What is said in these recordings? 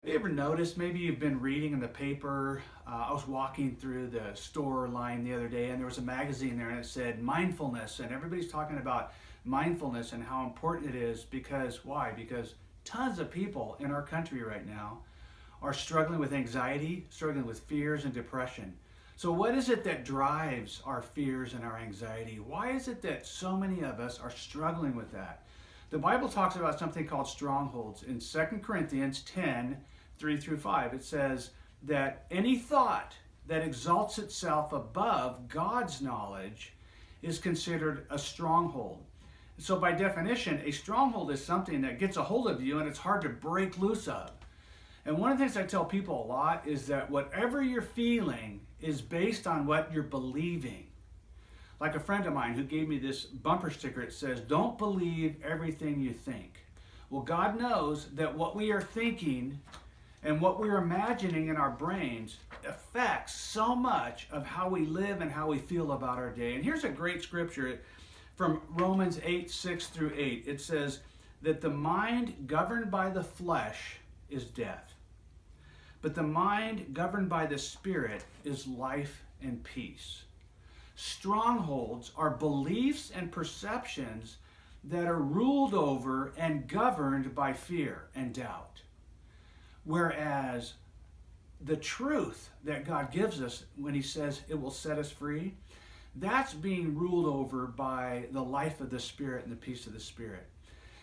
Have you ever noticed, maybe you've been reading in the paper, I was walking through the store line the other day and there was a magazine there and it said mindfulness, and everybody's talking about mindfulness and how important it is because, why? Because tons of people in our country right now are struggling with anxiety, struggling with fears and depression. So what is it that drives our fears and our anxiety? Why is it that so many of us are struggling with that? The Bible talks about something called strongholds. In 2 Corinthians 10, 3 through 5, it says that any thought that exalts itself above God's knowledge is considered a stronghold. So by definition, a stronghold is something that gets a hold of you and it's hard to break loose of. And one of the things I tell people a lot is that whatever you're feeling is based on what you're believing. Like a friend of mine who gave me this bumper sticker, it says, "Don't believe everything you think." Well, God knows that what we are thinking and what we're imagining in our brains affects so much of how we live and how we feel about our day. And here's a great scripture from Romans 8, 6 through 8. It says that the mind governed by the flesh is death, but the mind governed by the Spirit is life and peace. Strongholds are beliefs and perceptions that are ruled over and governed by fear and doubt. Whereas the truth that God gives us when He says it will set us free, that's being ruled over by the life of the Spirit and the peace of the Spirit.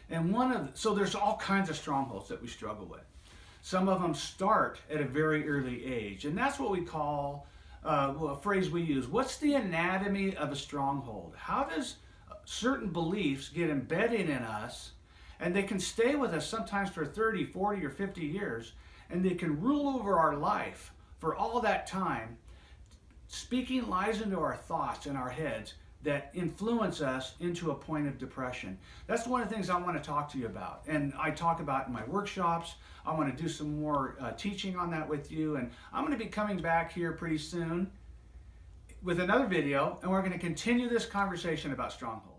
And so there's all kinds of strongholds that we struggle with. Some of them start at a very early age, and that's what we call, a phrase we use, what's the anatomy of a stronghold? How does certain beliefs get embedded in us, and they can stay with us sometimes for 30, 40, or 50 years, and they can rule over our life for all that time, speaking lies into our thoughts and our heads that influence us into a point of depression. That's one of the things I want to talk to you about. And I talk about in my workshops. I want to do some more teaching on that with you. And I'm going to be coming back here pretty soon with another video, and we're going to continue this conversation about strongholds.